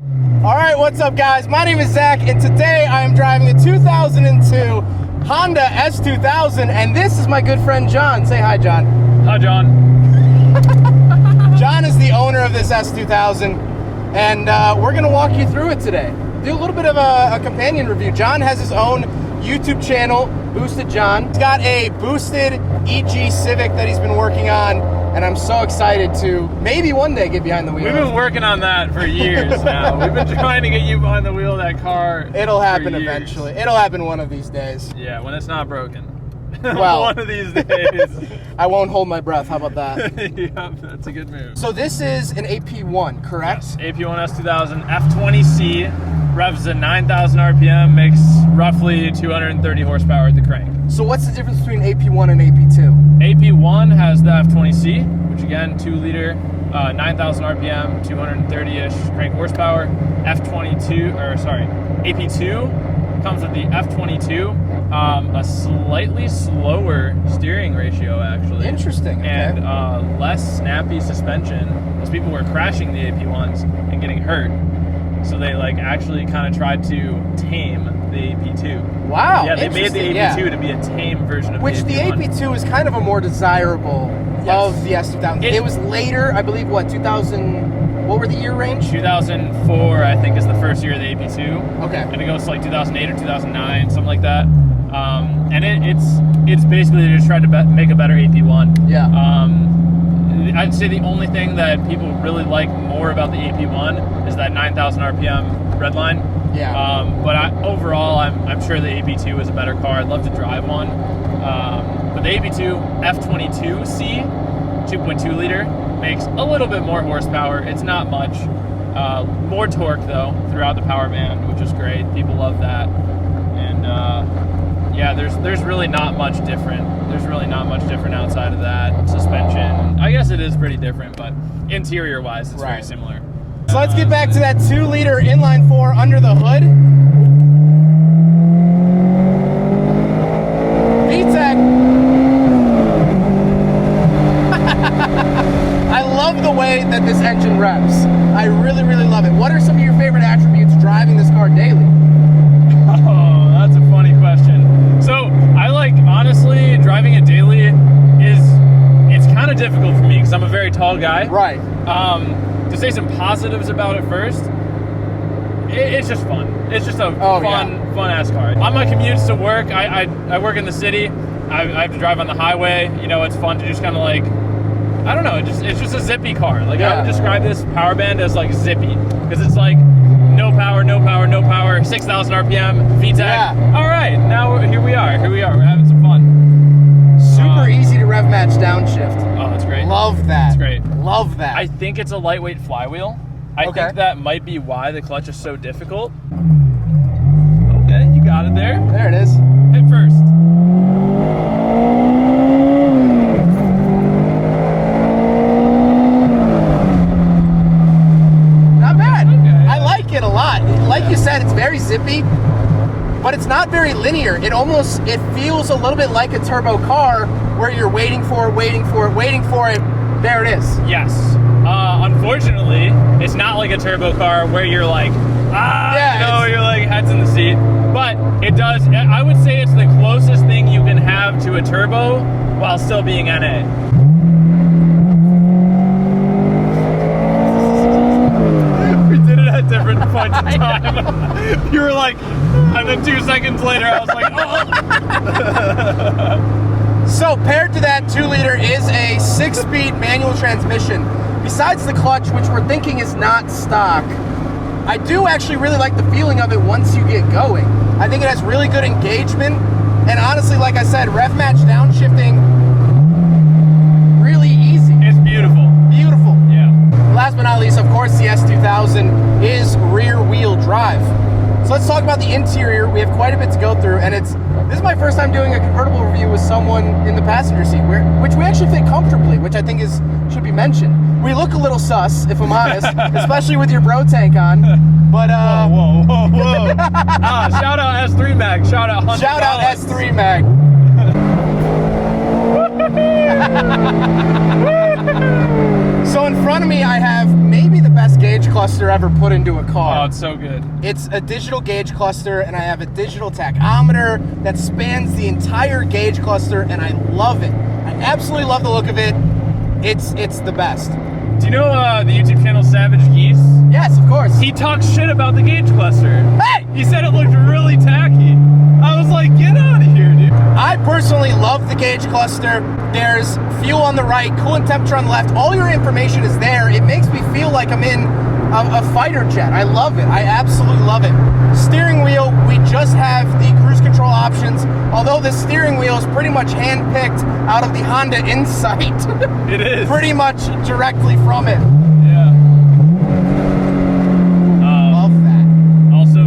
All right, what's up, guys? My name is Zach, and today I am driving a 2002 Honda S2000, and this is my good friend John. Say hi, John. Hi, John. John is the owner of this S2000, and we're going to walk you through it today. Do a little bit of a companion review. John has his own YouTube channel, Boosted John. He's got a boosted EG Civic that he's been working on, and I'm so excited to maybe one day get behind the wheel. We've been working on that for years now. We've been trying to get you behind the wheel of that car. It'll happen eventually. It'll happen one of these days. Yeah, when it's not broken. Well, one of these days. I won't hold my breath. How about that? Yeah, that's a good move. So this is an AP1, correct? Yes, AP1 S2000 F20C, revs at 9,000 RPM, makes roughly 230 horsepower at the crank. So what's the difference between AP1 and AP2? AP1 has the F20C, which again, 2-liter, 9,000 RPM, 230-ish crank horsepower. AP2 comes with the F22, a slightly slower steering ratio, actually. Interesting. Okay. And less snappy suspension, because people were crashing the AP1s and getting hurt. So they actually kind of tried to tame the AP2. Wow. Yeah, they made the AP2 to be a tame version of the AP1. Which the AP2 is kind of a more desirable of the S2000. It was later, I believe, what, 2000... What were the year range? 2004, I think, is the first year of the AP2. Okay. And it goes to 2008 or 2009, something like that. And it's basically just tried to make a better AP1. Yeah. I'd say the only thing that people really like more about the AP1 is that 9,000 RPM red line. Yeah. But overall, I'm sure the AP2 is a better car. I'd love to drive one. But the AP2 F22C, 2.2 liter, makes a little bit more horsepower. It's not much. More torque, though, throughout the power band, which is great. People love that. And yeah, there's really not much different. There's really not much different outside of that. Suspension, I guess it is pretty different, but interior-wise, it's very similar. So let's get back to that 2-liter inline 4 under the hood. VTEC. I love the way that this engine revs. I really, really love it. What are some of your favorite attributes driving this car daily? Oh, that's a funny question. So honestly, driving it daily it's kind of difficult for me because I'm a very tall guy. Right. To say some positives about it first, it's just fun. It's just a fun-ass car. On my commutes to work, I work in the city. I have to drive on the highway. You know, it's fun to just kind of I don't know, it's just a zippy car. I would describe this power band as zippy, because it's no power, 6,000 RPM, VTEC. Yeah. All right, now here we are, we're having some fun. Super easy to rev match downshift. Oh, that's great. Love that. That's great. Love that. I think it's a lightweight flywheel. I think that might be why the clutch is so difficult. Okay, you got it there. There it is. Hit first. Like you said, it's very zippy, but it's not very linear. It feels a little bit like a turbo car where you're waiting for it. There it is. Yes. Unfortunately, it's not like a turbo car where you're you're heads in the seat. But it does, I would say it's the closest thing you can have to a turbo while still being NA. Different points in time. You were and then 2 seconds later I was oh. So paired to that 2-liter is a 6-speed manual transmission. Besides the clutch, which we're thinking is not stock, I do actually really like the feeling of it once you get going. I think it has really good engagement, and honestly, like I said, rev match downshifting, really easy. It's beautiful. Beautiful. Yeah. Last but not least, of course, the S2000 is rear-wheel drive. So let's talk about the interior. We have quite a bit to go through, and this is my first time doing a convertible review with someone in the passenger seat, which we actually fit comfortably, which I think should be mentioned. We look a little sus, if I'm honest, especially with your bro tank on. But whoa. Shout out S3 Mag. Shout out $100. Shout out S3 Mag. So in front of me, I have maybe the best gauge cluster ever put into a car. Oh, it's so good. It's a digital gauge cluster, and I have a digital tachometer that spans the entire gauge cluster, and I love it. I absolutely love the look of it. It's the best. Do you know the YouTube channel Savage Geese? Yes, of course. He talks shit about the gauge cluster. Hey! He said it looked really tacky. I was like, get out of here, dude. I personally love the gauge cluster. There's fuel on the right, coolant temperature on the left. All your information is there. It makes me feel like I'm in a fighter jet. I love it. I absolutely love it. Steering wheel, we just have the cruise control options. Although the steering wheel is pretty much hand-picked out of the Honda Insight. It is. Pretty much directly from it. Yeah. Love that. Also,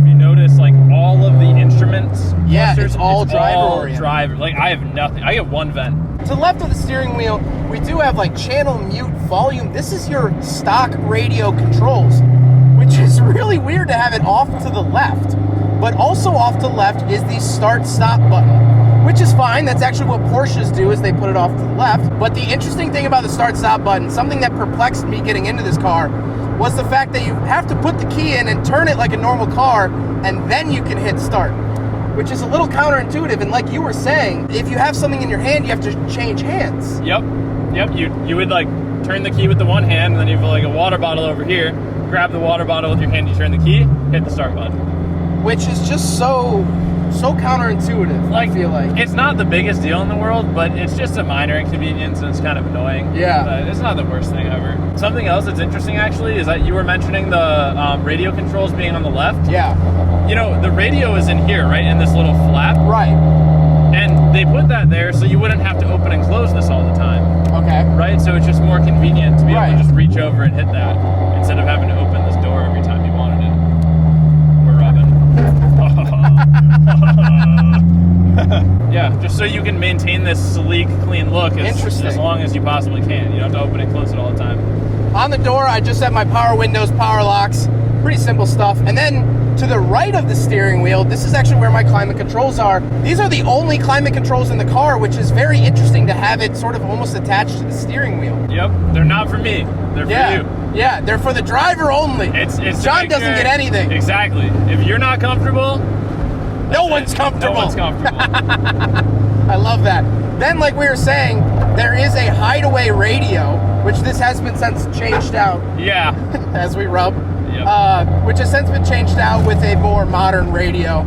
if you notice, like all of the instruments, Yeah, clusters, it's all driver-oriented. Driver. Like I have nothing. I get one vent. To the left of the steering wheel, we do have like channel, mute, volume. This is your stock radio controls, which is really weird to have it off to the left. But also off to the left is the start-stop button, which is fine. That's actually what Porsches do, is they put it off to the left. But the interesting thing about the start-stop button, something that perplexed me getting into this car, was the fact that you have to put the key in and turn it like a normal car, and then you can hit start, which is a little counterintuitive. And like you were saying, if you have something in your hand, you have to change hands. Yep. You would like turn the key with the one hand, and then you have like a water bottle over here. Grab the water bottle with your hand. You turn the key, hit the start button. Which is just so counterintuitive. Like, I feel like it's not the biggest deal in the world, but it's just a minor inconvenience, and it's kind of annoying. Yeah. But it's not the worst thing ever. Something else that's interesting actually is that you were mentioning the radio controls being on the left. Yeah. You know, the radio is in here, right, in this little flap. Right. And they put that there so you wouldn't have to open and close this all the time. Okay. Right? So it's just more convenient to be Right. able to just reach over and hit that instead of having to open this door every time you wanted it. We're Robin. Yeah, just so you can maintain this sleek, clean look as long as you possibly can. You don't have to open and close it all the time. On the door, I just have my power windows, power locks, pretty simple stuff. And then to the right of the steering wheel, this is actually where my climate controls are. These are the only climate controls in the car, which is very interesting to have it sort of almost attached to the steering wheel. Yep, they're not for me. They're for you. Yeah, they're for the driver only. It's John doesn't get anything. Exactly. If you're not comfortable, no one's comfortable. No one's comfortable. I love that. Then, like we were saying, there is a hideaway radio, which this has been since changed out. Yeah. As we rub. Yep. Which has since been changed out with a more modern radio,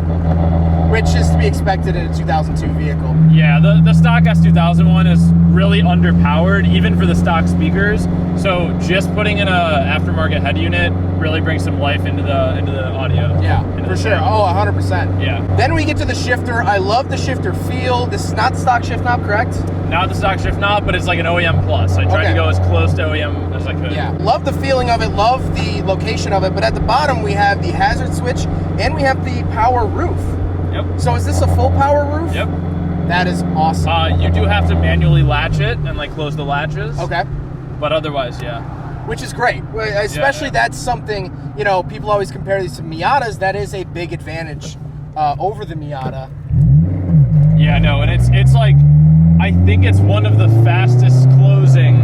which is to be expected in a 2002 vehicle. Yeah, the stock S2000 one is really underpowered, even for the stock speakers. So just putting in a aftermarket head unit really brings some life into the audio. Yeah, for sure. Oh, 100%. Yeah. Then we get to the shifter. I love the shifter feel. This is not the stock shift knob, correct? Not the stock shift knob, but it's like an OEM plus. I tried to go as close to OEM as I could. Yeah, love the feeling of it, love the location of it, but at the bottom we have the hazard switch and we have the power roof. Yep. So is this a full power roof? Yep. That is awesome. You do have to manually latch it and like close the latches. Okay. But otherwise, yeah. Which is great. Especially that's something, you know, people always compare these to Miatas. That is a big advantage over the Miata. Yeah, no, and it's like, I think it's one of the fastest closing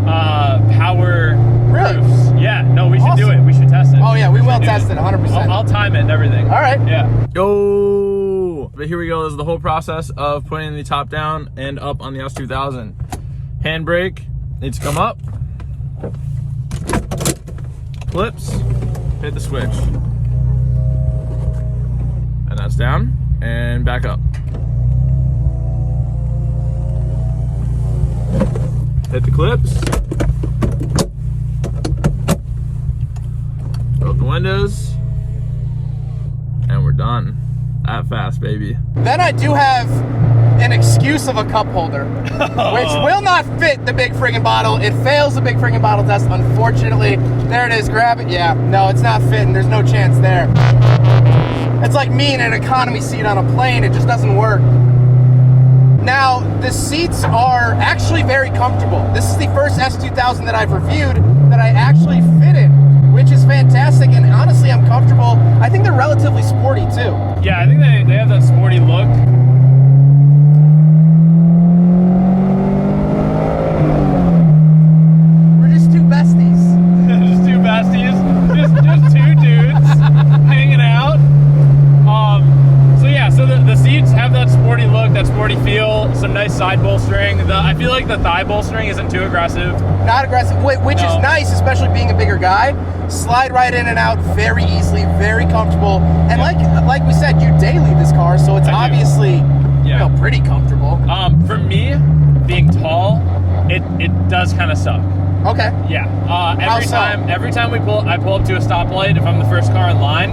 power roofs. Yeah, no, we should do it. We should test it. Oh yeah, we will test it 100%. I'll time it and everything. All right. Yeah. Yo! But here we go. This is the whole process of putting the top down and up on the S2000. Handbrake needs to come up. Clips. Hit the switch. And that's down and back up. Hit the clips. Open the windows. And we're done. That fast, baby. Then I do have an excuse of a cup holder, which will not fit the big friggin' bottle. It fails the big friggin' bottle test, unfortunately. There it is, grab it. Yeah, no, it's not fitting. There's no chance there. It's like me in an economy seat on a plane. It just doesn't work. Now, the seats are actually very comfortable. This is the first S2000 that I've reviewed that I actually fit in, which is fantastic, and honestly, I'm comfortable. I think they're relatively sporty, too. Yeah, I think they have that sporty look. We're just two besties. Just two bolstering. I feel like the thigh bolstering isn't too aggressive. Not aggressive, which is nice, especially being a bigger guy. Slide right in and out very easily, very comfortable. And like we said, you daily this car, so it's obviously pretty comfortable. For me, being tall, it does kind of suck. Okay. Yeah. Every time I pull up to a stoplight, if I'm the first car in line,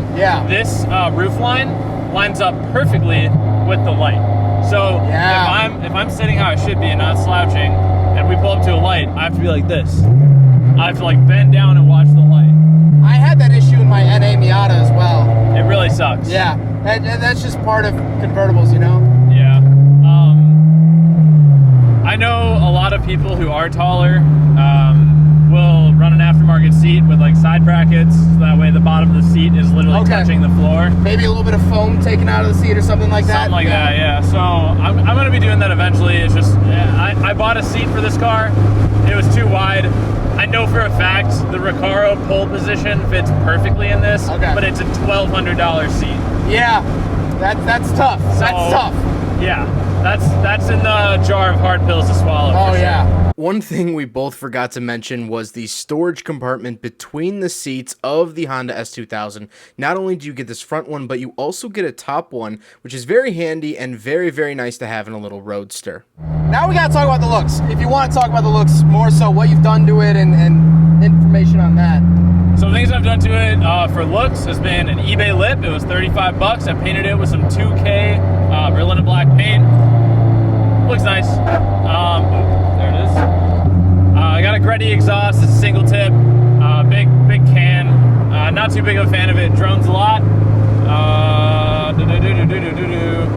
this roof line lines up perfectly with the light. So if I'm sitting how I should be and not slouching, and we pull up to a light, I have to be like this. I have to like bend down and watch the light. I had that issue in my NA Miata as well. It really sucks. Yeah, and that's just part of convertibles, you know? Yeah. I know a lot of people who are taller will run an aftermarket seat with like side brackets, so that way the bottom of the seat is literally touching the floor. Maybe a little bit of foam taken out of the seat or something like that. Something like that, yeah. So I'm going to be doing that eventually. It's just, I bought a seat for this car. It was too wide. I know for a fact the Recaro pole position fits perfectly in this, but it's a $1,200 seat. Yeah, that's tough. That's tough. Yeah, that's in the jar of hard pills to swallow. Oh, yeah. Sure. One thing we both forgot to mention was the storage compartment between the seats of the Honda S2000. Not only do you get this front one, but you also get a top one, which is very handy and very, very nice to have in a little roadster. Now we gotta talk about the looks. If you want to talk about the looks more so, what you've done to it and information on that. So things I've done to it for looks has been an eBay lip. It was 35 bucks. I painted it with some 2K Berlin and black paint. Looks nice. There it is. I got a Greddy exhaust. It's a single tip. Big can. Not too big of a fan of it. Drones a lot.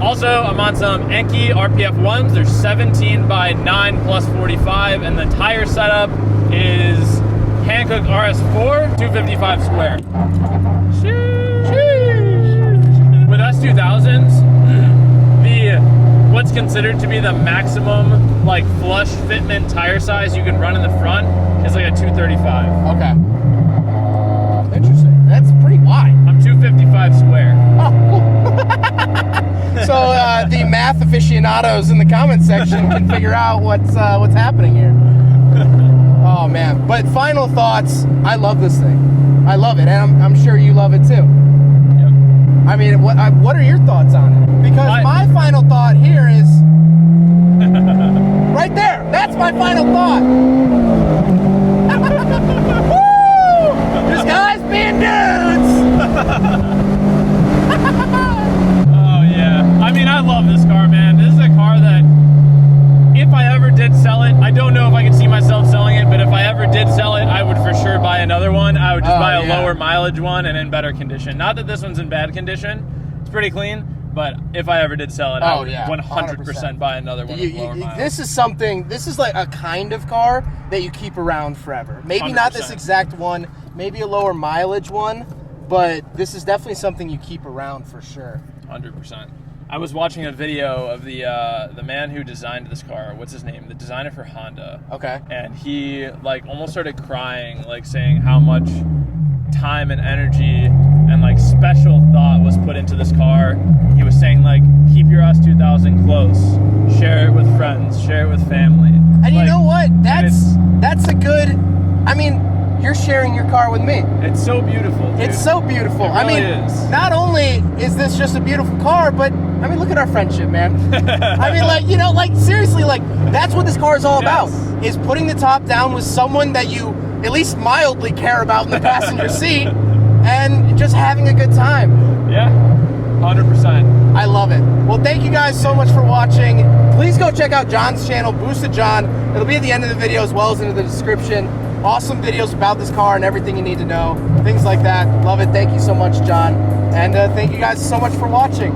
Also, I'm on some Enki RPF 1s. They're 17 by 9 plus 45, and the tire setup is Hankook RS4 255 square. With S2000s, what's considered to be the maximum like flush fitment tire size you can run in the front is like a 235. Okay. Interesting. That's pretty wide. I'm 255 square. Oh, cool. So the math aficionados in the comment section can figure out what's happening here. Oh man! But final thoughts. I love this thing. I love it, and I'm sure you love it too. I mean, what are your thoughts on it? Because my final thought here is right there. That's my final thought. Woo! This guy's being dudes. Oh yeah. I mean, I love this car, man. This is a car that if I ever did sell it, I don't know if I could see myself selling it, but if I ever did sell it, I would for sure buy another one. I would just buy a lower mileage one and in better condition. Not that this one's in bad condition. It's pretty clean, but if I ever did sell it, I would 100% buy another one with lower mileage. This is like a kind of car that you keep around forever. Maybe 100%. Not this exact one, maybe a lower mileage one, but this is definitely something you keep around for sure. 100%. I was watching a video of the man who designed this car. What's his name? The designer for Honda. Okay. And he like almost started crying, like saying how much time and energy and like special thought was put into this car. He was saying like, keep your S2000 close, share it with friends, share it with family. And like, you know what? That's a good. I mean, you're sharing your car with me. It's so beautiful, dude. It's so beautiful. It really is. Not only is this just a beautiful car, but I mean, look at our friendship, man. I mean, like, you know, like seriously, like that's what this car is all about. Is putting the top down with someone that you at least mildly care about in the passenger seat, and just having a good time. Yeah, 100%. I love it. Well, thank you guys so much for watching. Please go check out John's channel, Boosted John. It'll be at the end of the video as well as in the description. Awesome videos about this car and everything you need to know. Things like that. Love it. Thank you so much, John. And thank you guys so much for watching.